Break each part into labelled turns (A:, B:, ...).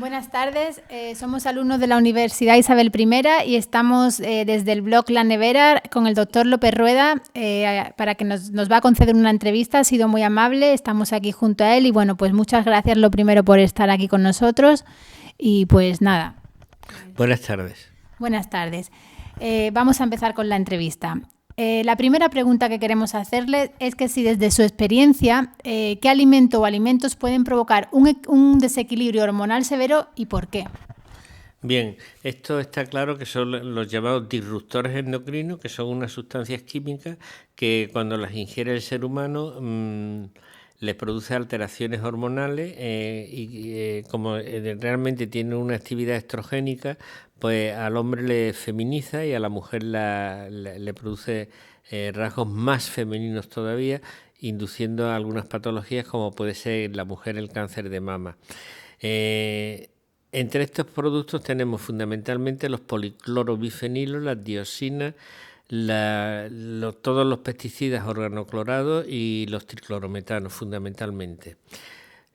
A: Buenas tardes, somos alumnos de la Universidad Isabel I y estamos desde el blog La Nevera con el doctor López Rueda para que nos va a conceder una entrevista. Ha sido muy amable, estamos aquí junto a él y bueno, pues muchas gracias lo primero por estar aquí con nosotros y pues nada.
B: Buenas tardes.
A: Buenas tardes. Vamos a empezar con la entrevista. La primera pregunta que queremos hacerle es que si desde su experiencia, ¿qué alimento o alimentos pueden provocar un desequilibrio hormonal severo y por qué?
B: Bien, esto está claro que son los llamados disruptores endocrinos, que son unas sustancias químicas que cuando las ingiere el ser humano les produce alteraciones hormonales y como realmente tienen una actividad estrogénica, pues al hombre le feminiza y a la mujer le produce rasgos más femeninos todavía, induciendo algunas patologías como puede ser en la mujer el cáncer de mama. Entre estos productos tenemos fundamentalmente los policlorobifenilos, las dioxinas, todos los pesticidas organoclorados y los triclorometanos fundamentalmente.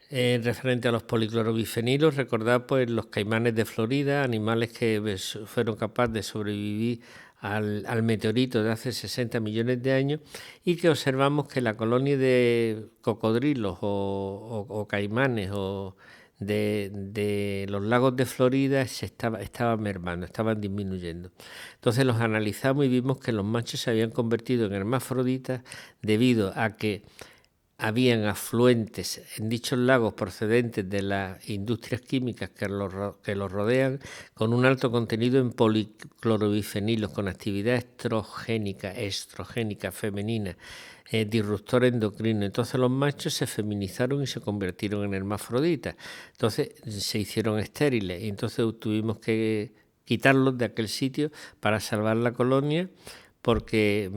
B: Referente a los policlorobifenilos, recordad pues los caimanes de Florida, animales que fueron capaces de sobrevivir al meteorito de hace 60 millones de años y que observamos que la colonia de cocodrilos o caimanes o de los lagos de Florida estaban mermando, estaban disminuyendo. Entonces los analizamos y vimos que los machos se habían convertido en hermafroditas debido a que habían afluentes en dichos lagos procedentes de las industrias químicas que los rodean con un alto contenido en policlorobifenilos con actividad estrogénica femenina, disruptor endocrino. Entonces los machos se feminizaron y se convirtieron en hermafroditas. Entonces se hicieron estériles y entonces tuvimos que quitarlos de aquel sitio para salvar la colonia porque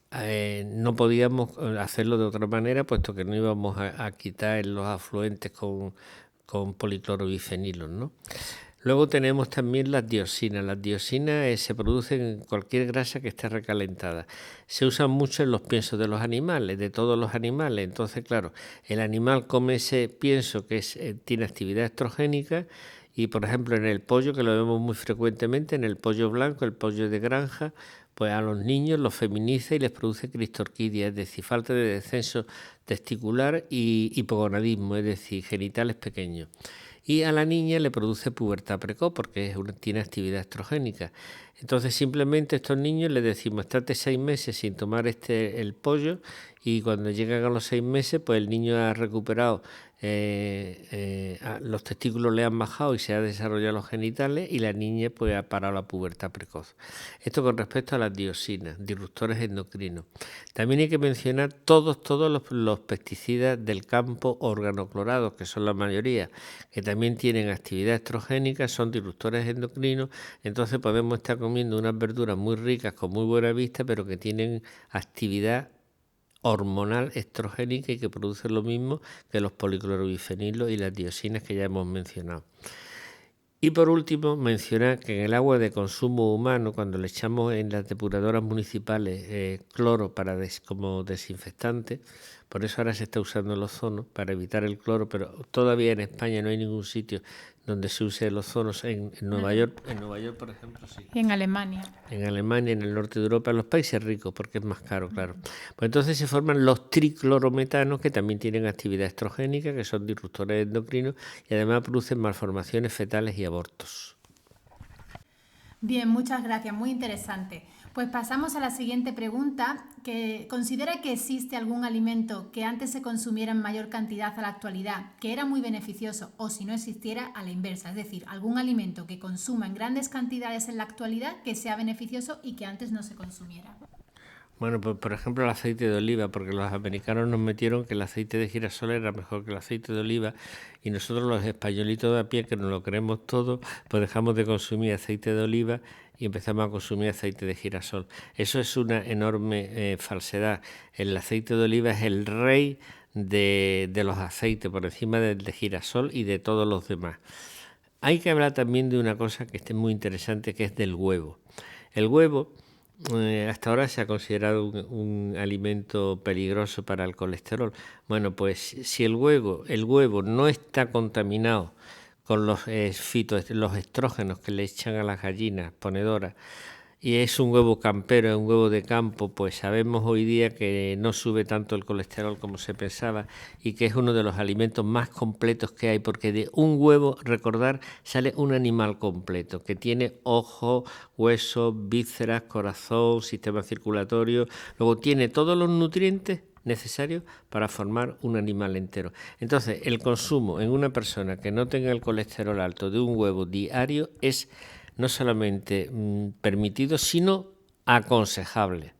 B: no podíamos hacerlo de otra manera, puesto que no íbamos a quitar los afluentes con policlorobifenilos, ¿no? Luego tenemos también las dioxinas. Las dioxinas se producen en cualquier grasa que esté recalentada. Se usan mucho en los piensos de los animales, de todos los animales. Entonces, claro, el animal come ese pienso que tiene actividad estrogénica y, por ejemplo, en el pollo, que lo vemos muy frecuentemente, en el pollo blanco, el pollo de granja, pues a los niños los feminiza y les produce cristorquidia, es decir, falta de descenso testicular y hipogonadismo, es decir, genitales pequeños. Y a la niña le produce pubertad precoz porque tiene actividad estrogénica. Entonces simplemente a estos niños les decimos, estate 6 meses sin tomar el pollo y cuando llegan a los 6 meses pues el niño ha recuperado, los testículos le han bajado y se ha desarrollado los genitales y la niña pues ha parado la pubertad precoz. Esto con respecto a las dioxinas, disruptores endocrinos. También hay que mencionar todos los pesticidas del campo organoclorados, que son la mayoría, que también tienen actividad estrogénica, son disruptores endocrinos, entonces podemos estar comiendo unas verduras muy ricas con muy buena vista, pero que tienen actividad hormonal estrogénica y que producen lo mismo que los policlorobifenilos y las dioxinas que ya hemos mencionado. Y por último, mencionar que en el agua de consumo humano, cuando le echamos en las depuradoras municipales cloro como desinfectante, por eso ahora se está usando el ozono para evitar el cloro, pero todavía en España no hay ningún sitio donde se use el ozono. En Nueva York, por ejemplo, sí.
A: Y en Alemania.
B: En Alemania, en el norte de Europa, en los países ricos, porque es más caro, claro. Pues entonces se forman los triclorometanos, que también tienen actividad estrogénica, que son disruptores endocrinos y además producen malformaciones fetales y abortos.
A: Bien, muchas gracias, muy interesante. Pues pasamos a la siguiente pregunta, que ¿considera que existe algún alimento que antes se consumiera en mayor cantidad a la actualidad, que era muy beneficioso, o si no existiera, a la inversa? Es decir, algún alimento que consuma en grandes cantidades en la actualidad que sea beneficioso y que antes no se consumiera.
B: Bueno, pues por ejemplo el aceite de oliva, porque los americanos nos metieron que el aceite de girasol era mejor que el aceite de oliva y nosotros los españolitos de a pie, que nos lo creemos todo, pues dejamos de consumir aceite de oliva y empezamos a consumir aceite de girasol. Eso es una enorme falsedad. El aceite de oliva es el rey de los aceites, por encima del de girasol y de todos los demás. Hay que hablar también de una cosa que es muy interesante, que es del huevo. El huevo hasta ahora se ha considerado un alimento peligroso para el colesterol. Bueno, pues si el huevo no está contaminado con los los estrógenos que le echan a las gallinas ponedoras, y es un huevo campero, es un huevo de campo, pues sabemos hoy día que no sube tanto el colesterol como se pensaba y que es uno de los alimentos más completos que hay, porque de un huevo, recordar, sale un animal completo, que tiene ojo, huesos, vísceras, corazón, sistema circulatorio, luego tiene todos los nutrientes necesarios para formar un animal entero. Entonces, el consumo en una persona que no tenga el colesterol alto de un huevo diario es no solamente permitido, sino aconsejable,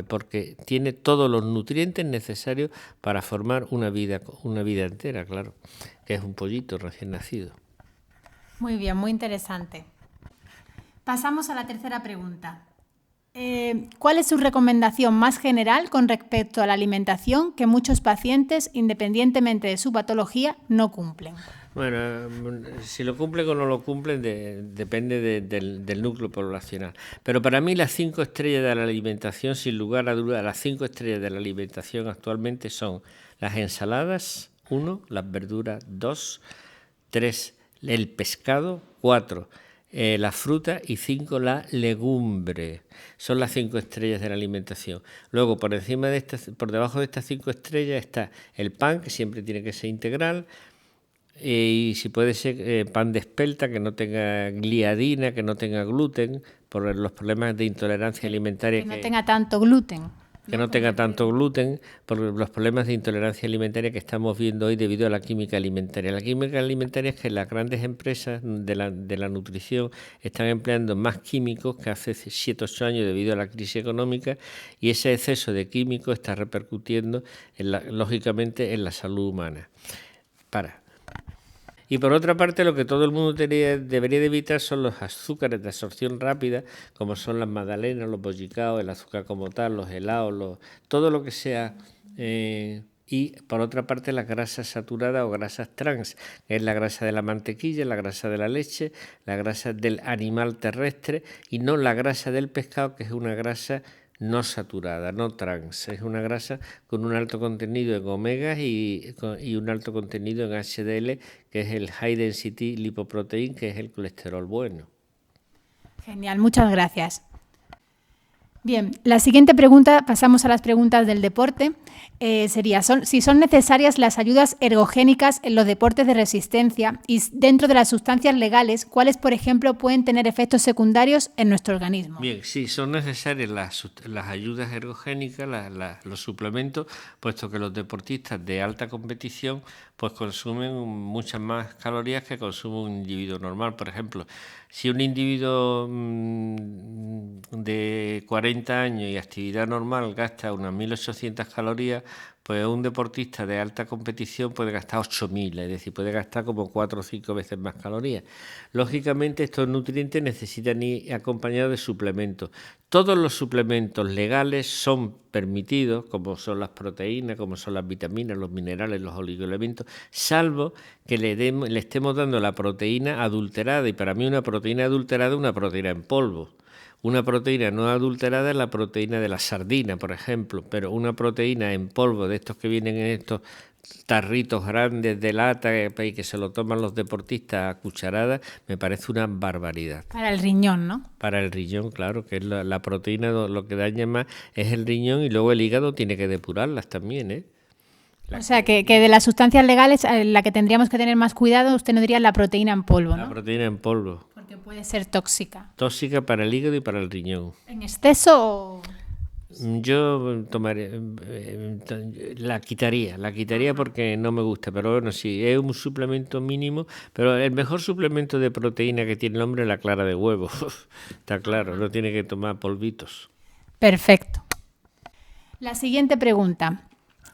B: porque tiene todos los nutrientes necesarios para formar una vida entera, claro, que es un pollito recién nacido.
A: Muy bien, muy interesante. Pasamos a la tercera pregunta. ¿Cuál es su recomendación más general con respecto a la alimentación que muchos pacientes, independientemente de su patología, no cumplen?
B: Bueno, si lo cumplen o no lo cumplen depende del núcleo poblacional. Pero para mí las 5 estrellas de la alimentación, sin lugar a dudas, las 5 estrellas de la alimentación actualmente son las ensaladas, 1, las verduras, 2, 3, el pescado, 4, la fruta y 5, la legumbre. Son las 5 estrellas de la alimentación. Luego, por debajo de estas 5 estrellas está el pan, que siempre tiene que ser integral, y si puede ser pan de espelta, que no tenga gliadina, que no tenga gluten, por los problemas de intolerancia alimentaria.
A: Que no tenga tanto gluten.
B: Que no tenga tanto gluten, por los problemas de intolerancia alimentaria que estamos viendo hoy debido a la química alimentaria. La química alimentaria es que las grandes empresas de la nutrición están empleando más químicos que hace 7 o 8 años debido a la crisis económica, y ese exceso de químicos está repercutiendo lógicamente en la salud humana. Y por otra parte, lo que todo el mundo debería de evitar son los azúcares de absorción rápida, como son las magdalenas, los bollicaos, el azúcar como tal, los helados, todo lo que sea. Y por otra parte, las grasas saturadas o grasas trans, que es la grasa de la mantequilla, la grasa de la leche, la grasa del animal terrestre, y no la grasa del pescado, que es una grasa no saturada, no trans. Es una grasa con un alto contenido en omegas y un alto contenido en HDL, que es el High Density Lipoprotein, que es el colesterol bueno.
A: Genial, muchas gracias. Bien, la siguiente pregunta, pasamos a las preguntas del deporte, sería si son necesarias las ayudas ergogénicas en los deportes de resistencia y dentro de las sustancias legales, cuáles, por ejemplo, pueden tener efectos secundarios en nuestro organismo.
B: Bien, sí, son necesarias las ayudas ergogénicas, los suplementos, puesto que los deportistas de alta competición pues consumen muchas más calorías que consume un individuo normal. Por ejemplo, si un individuo de 40 años y actividad normal gasta unas 1.800 calorías, pues un deportista de alta competición puede gastar 8.000, es decir, puede gastar como 4 o 5 veces más calorías. Lógicamente, estos nutrientes necesitan ir acompañados de suplementos. Todos los suplementos legales son permitidos, como son las proteínas, como son las vitaminas, los minerales, los oligoelementos, salvo que le estemos dando la proteína adulterada, y para mí una proteína adulterada es una proteína en polvo. Una proteína no adulterada es la proteína de la sardina, por ejemplo, pero una proteína en polvo de estos que vienen en estos tarritos grandes de lata y que se lo toman los deportistas a cucharadas, me parece una barbaridad.
A: Para el riñón, ¿no?
B: Para el riñón, claro, que es la proteína, lo que daña más es el riñón, y luego el hígado tiene que depurarlas también, ¿eh?
A: O sea, que de las sustancias legales, la que tendríamos que tener más cuidado, usted nos diría la proteína en polvo, ¿no?
B: La proteína en polvo.
A: Porque puede ser tóxica.
B: Tóxica para el hígado y para el riñón.
A: ¿En exceso o...?
B: Yo la quitaría porque no me gusta, pero bueno, sí, es un suplemento mínimo, pero el mejor suplemento de proteína que tiene el hombre es la clara de huevo, está claro, no tiene que tomar polvitos.
A: Perfecto. La siguiente pregunta.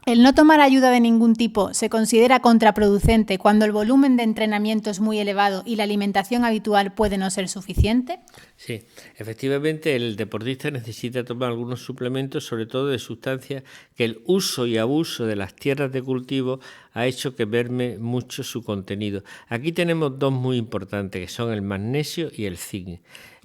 A: ¿El no tomar ayuda de ningún tipo se considera contraproducente cuando el volumen de entrenamiento es muy elevado y la alimentación habitual puede no ser suficiente?
B: Sí, efectivamente el deportista necesita tomar algunos suplementos, sobre todo de sustancias que el uso y abuso de las tierras de cultivo ha hecho que merme mucho su contenido. Aquí tenemos dos muy importantes, que son el magnesio y el zinc.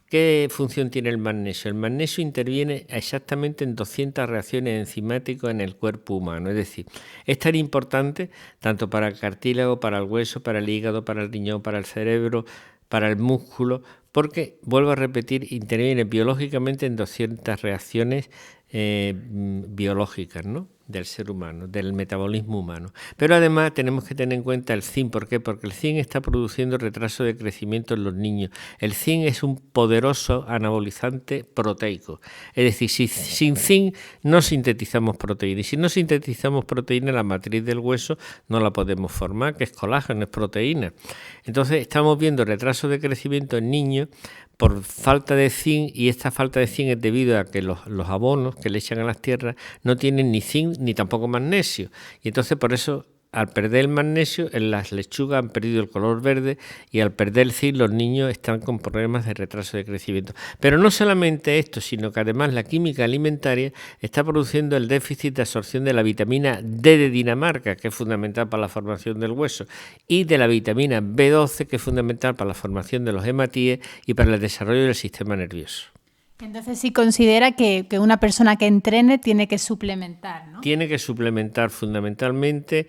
B: ¿Qué función tiene el magnesio? El magnesio interviene exactamente en 200 reacciones enzimáticas en el cuerpo humano. Es decir, es tan importante tanto para el cartílago, para el hueso, para el hígado, para el riñón, para el cerebro, para el músculo, porque, vuelvo a repetir, interviene biológicamente en 200 reacciones biológicas, ¿no?, del ser humano, del metabolismo humano. Pero además tenemos que tener en cuenta el zinc. ¿Por qué? Porque el zinc está produciendo retraso de crecimiento en los niños. El zinc es un poderoso anabolizante proteico. Es decir, sin zinc no sintetizamos proteína. Y si no sintetizamos proteína, la matriz del hueso no la podemos formar, que es colágeno, es proteína. Entonces estamos viendo retraso de crecimiento en niños por falta de zinc, y esta falta de zinc es debido a que los abonos que le echan a las tierras no tienen ni zinc ni tampoco magnesio. Y entonces por eso, al perder el magnesio, en las lechugas han perdido el color verde, y al perder el zinc los niños están con problemas de retraso de crecimiento. Pero no solamente esto, sino que además la química alimentaria está produciendo el déficit de absorción de la vitamina D de Dinamarca, que es fundamental para la formación del hueso, y de la vitamina B12, que es fundamental para la formación de los hematíes y para el desarrollo del sistema nervioso.
A: Entonces sí considera que una persona que entrene tiene que suplementar, ¿no?
B: Tiene que suplementar fundamentalmente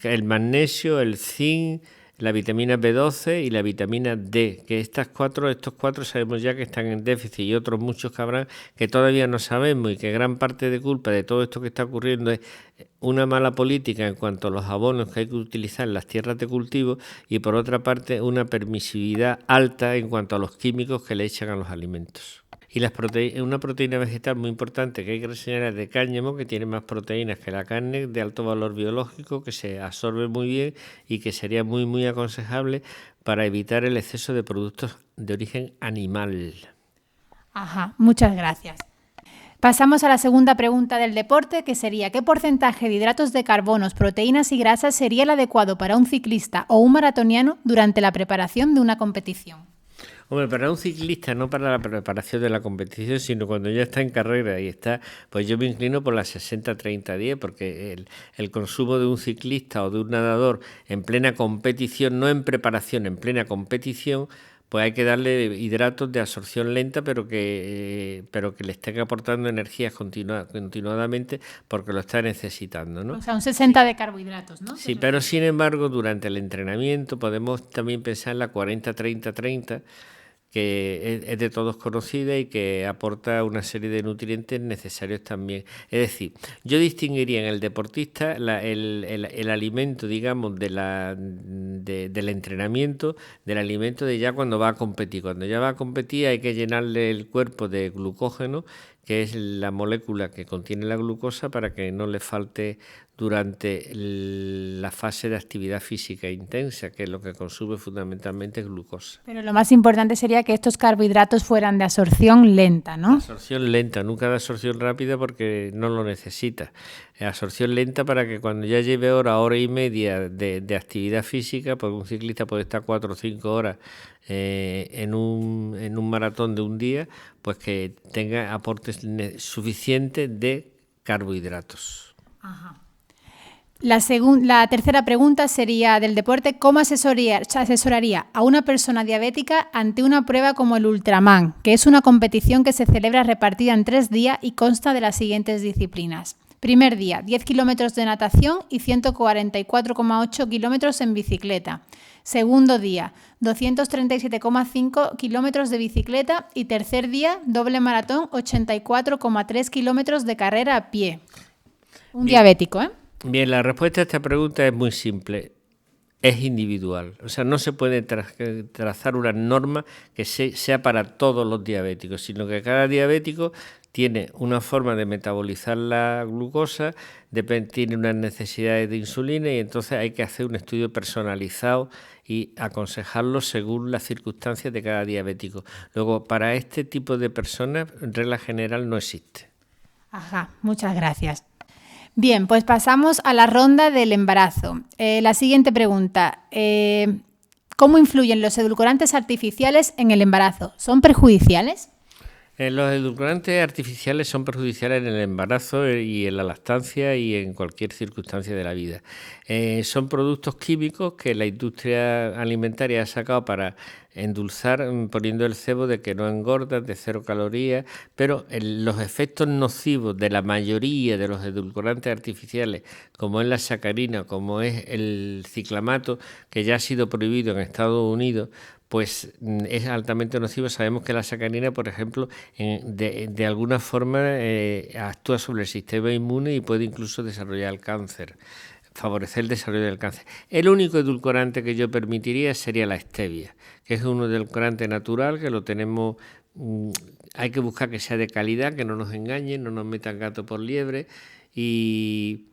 B: el magnesio, el zinc, la vitamina B12 y la vitamina D, que estos cuatro sabemos ya que están en déficit, y otros muchos que habrán que todavía no sabemos, y que gran parte de culpa de todo esto que está ocurriendo es una mala política en cuanto a los abonos que hay que utilizar en las tierras de cultivo, y por otra parte una permisividad alta en cuanto a los químicos que le echan a los alimentos. Y una proteína vegetal muy importante que hay que reseñar es de cáñamo, que tiene más proteínas que la carne, de alto valor biológico, que se absorbe muy bien y que sería muy, muy aconsejable para evitar el exceso de productos de origen animal.
A: Ajá, muchas gracias. Pasamos a la segunda pregunta del deporte, que sería: ¿qué porcentaje de hidratos de carbono, proteínas y grasas sería el adecuado para un ciclista o un maratoniano durante la preparación de una competición?
B: Hombre, para un ciclista, no para la preparación de la competición, sino cuando ya está en carrera y está, pues yo me inclino por la 60-30-10, porque el consumo de un ciclista o de un nadador en plena competición, no en preparación, en plena competición, pues hay que darle hidratos de absorción lenta, pero que le estén aportando energías continuadamente, porque lo está necesitando, ¿no?
A: O sea, un 60 de carbohidratos, ¿no?
B: Sí, pero sin embargo, durante el entrenamiento podemos también pensar en la 40-30-30, que es de todos conocida y que aporta una serie de nutrientes necesarios también. Es decir, yo distinguiría en el deportista el alimento, digamos, del entrenamiento, del alimento de ya cuando va a competir. Cuando ya va a competir hay que llenarle el cuerpo de glucógeno, que es la molécula que contiene la glucosa, para que no le falte durante la fase de actividad física intensa, que es lo que consume fundamentalmente glucosa.
A: Pero lo más importante sería que estos carbohidratos fueran de absorción lenta, ¿no?
B: Absorción lenta, nunca de absorción rápida, porque no lo necesita. Absorción lenta para que cuando ya lleve hora y media de actividad física, porque un ciclista puede estar 4 o 5 horas en un maratón de un día, pues que tenga aportes suficientes de carbohidratos.
A: Ajá. La tercera pregunta sería del deporte: ¿cómo asesoraría a una persona diabética ante una prueba como el Ultraman, que es una competición que se celebra repartida en 3 días y consta de las siguientes disciplinas? Primer día, 10 kilómetros de natación y 144,8 kilómetros en bicicleta. Segundo día, 237,5 kilómetros de bicicleta. Y tercer día, doble maratón, 84,3 kilómetros de carrera a pie. Un diabético, ¿eh?
B: Bien, la respuesta a esta pregunta es muy simple. Es individual. O sea, no se puede trazar una norma que sea para todos los diabéticos, sino que cada diabético tiene una forma de metabolizar la glucosa, tiene unas necesidades de insulina, y entonces hay que hacer un estudio personalizado y aconsejarlo según las circunstancias de cada diabético. Luego, para este tipo de personas, en regla general, no existe.
A: Ajá, muchas gracias. Bien, pues pasamos a la ronda del embarazo. La siguiente pregunta: ¿cómo influyen los edulcorantes artificiales en el embarazo? ¿Son perjudiciales?
B: Los edulcorantes artificiales son perjudiciales en el embarazo y en la lactancia y en cualquier circunstancia de la vida. Son productos químicos que la industria alimentaria ha sacado para endulzar, poniendo el cebo de que no engorda, de 0 calorías, pero los efectos nocivos de la mayoría de los edulcorantes artificiales, como es la sacarina, como es el ciclamato, que ya ha sido prohibido en Estados Unidos, pues es altamente nocivo. Sabemos que la sacarina, por ejemplo, de alguna forma actúa sobre el sistema inmune y puede incluso desarrollar el cáncer, favorecer el desarrollo del cáncer. El único edulcorante que yo permitiría sería la stevia, que es un edulcorante natural que lo tenemos. Hay que buscar que sea de calidad, que no nos engañen, no nos metan gato por liebre y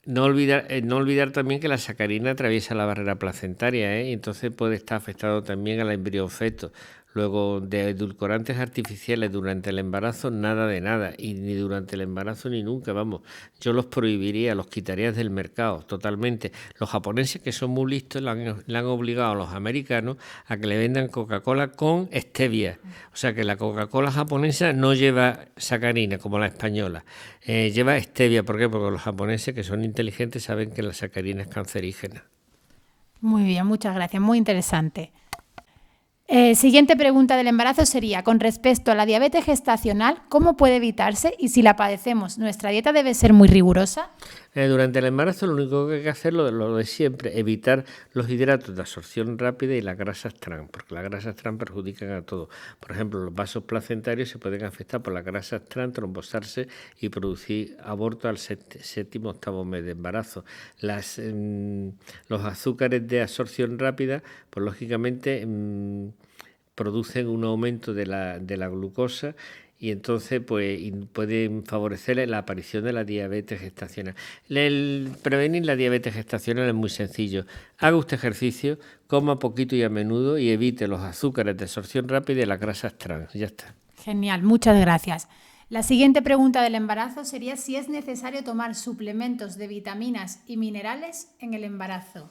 B: no olvidar también que la sacarina atraviesa la barrera placentaria, y entonces puede estar afectado también al embrión feto. Luego, de edulcorantes artificiales durante el embarazo, nada de nada, y ni durante el embarazo ni nunca, vamos. Yo los prohibiría, los quitaría del mercado totalmente. Los japoneses, que son muy listos, le han obligado a los americanos a que le vendan Coca-Cola con stevia. O sea que la Coca-Cola japonesa no lleva sacarina como la española, lleva stevia. ¿Por qué? Porque los japoneses, que son inteligentes, saben que la sacarina es cancerígena.
A: Muy bien, muchas gracias, muy interesante. Siguiente pregunta del embarazo sería, con respecto a la diabetes gestacional, ¿cómo puede evitarse? Y si la padecemos, ¿nuestra dieta debe ser muy rigurosa?
B: Durante el embarazo lo único que hay que hacer, lo de siempre, evitar los hidratos de absorción rápida y las grasas trans, porque las grasas trans perjudican a todo. Por ejemplo, los vasos placentarios se pueden afectar por las grasas trans, trombosarse y producir aborto al séptimo, octavo mes de embarazo. Los azúcares de absorción rápida, pues lógicamente producen un aumento de la glucosa y entonces pues pueden favorecer la aparición de la diabetes gestacional. El prevenir la diabetes gestacional es muy sencillo. Haga usted ejercicio, coma poquito y a menudo y evite los azúcares de absorción rápida y las grasas trans. Ya está.
A: Genial, muchas gracias. La siguiente pregunta del embarazo sería si es necesario tomar suplementos de vitaminas y minerales en el embarazo.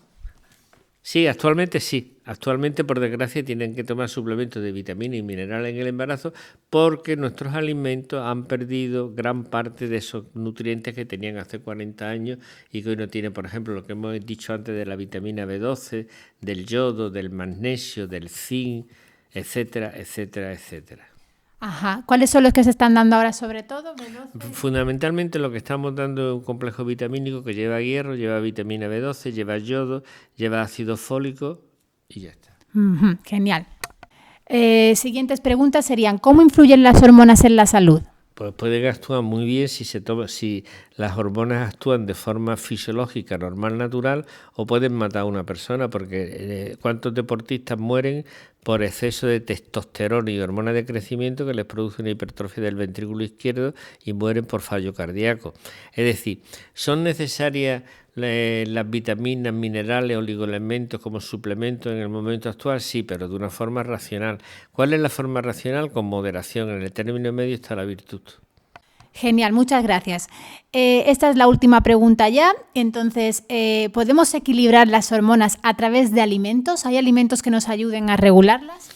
B: Sí, actualmente sí. Actualmente, por desgracia, tienen que tomar suplementos de vitamina y mineral en el embarazo porque nuestros alimentos han perdido gran parte de esos nutrientes que tenían hace 40 años y que hoy no tienen. Por ejemplo, lo que hemos dicho antes de la vitamina B12, del yodo, del magnesio, del zinc, etcétera, etcétera, etcétera.
A: Ajá. ¿Cuáles son los que se están dando ahora sobre todo? B12.
B: Fundamentalmente lo que estamos dando es un complejo vitamínico que lleva hierro, lleva vitamina B12, lleva yodo, lleva ácido fólico y ya está.
A: Genial. Siguientes preguntas serían, ¿cómo influyen las hormonas en la salud?
B: Pues pueden actuar muy bien si las hormonas actúan de forma fisiológica, normal, natural, o pueden matar a una persona, porque ¿cuántos deportistas mueren por exceso de testosterona y hormonas de crecimiento que les produce una hipertrofia del ventrículo izquierdo y mueren por fallo cardíaco? Es decir, ¿son necesarias las vitaminas, minerales, oligoelementos como suplementos en el momento actual? Sí, pero de una forma racional. ¿Cuál es la forma racional? Con moderación. En el término medio está la virtud.
A: Genial, muchas gracias. Esta es la última pregunta ya. Entonces, ¿podemos equilibrar las hormonas a través de alimentos? ¿Hay alimentos que nos ayuden a regularlas?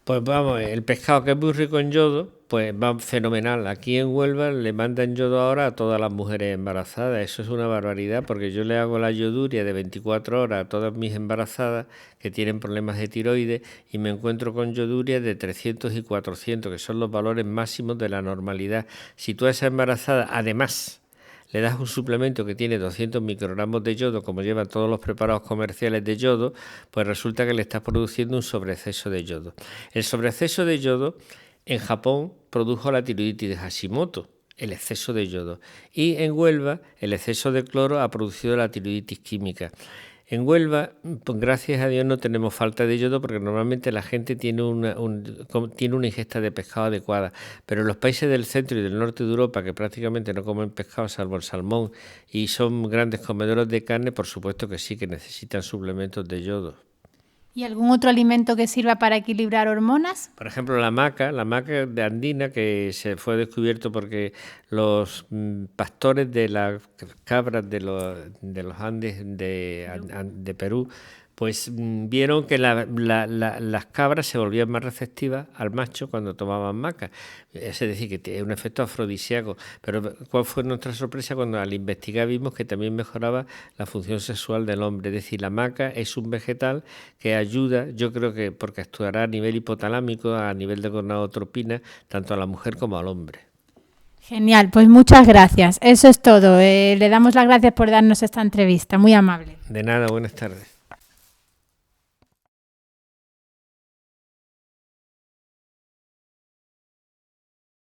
B: Pues vamos, el pescado, que es muy rico en yodo, pues va fenomenal. Aquí en Huelva le mandan yodo ahora a todas las mujeres embarazadas. Eso es una barbaridad, porque yo le hago la yoduria de 24 horas a todas mis embarazadas que tienen problemas de tiroides y me encuentro con yoduria de 300 y 400, que son los valores máximos de la normalidad. Si tú a esa embarazada, además, le das un suplemento que tiene 200 microgramos de yodo, como llevan todos los preparados comerciales de yodo, pues resulta que le estás produciendo un sobreexceso de yodo. El sobreexceso de yodo en Japón produjo la tiroiditis de Hashimoto, el exceso de yodo. Y en Huelva, el exceso de cloro ha producido la tiroiditis química. En Huelva, pues gracias a Dios, no tenemos falta de yodo porque normalmente la gente tiene una ingesta de pescado adecuada. Pero en los países del centro y del norte de Europa, que prácticamente no comen pescado salvo el salmón y son grandes comedores de carne, por supuesto que sí, que necesitan suplementos de yodo.
A: ¿Y algún otro alimento que sirva para equilibrar hormonas?
B: Por ejemplo, la maca de andina, que se fue descubierto porque los pastores de las cabras de los Andes de Perú, pues vieron que las cabras se volvían más receptivas al macho cuando tomaban maca. Es decir, que tiene un efecto afrodisíaco. Pero ¿cuál fue nuestra sorpresa cuando al investigar vimos que también mejoraba la función sexual del hombre? Es decir, la maca es un vegetal que ayuda, yo creo que porque actuará a nivel hipotalámico, a nivel de gonadotropina, tanto a la mujer como al hombre.
A: Genial, pues muchas gracias. Eso es todo. Le damos las gracias por darnos esta entrevista. Muy amable.
B: De nada, buenas tardes.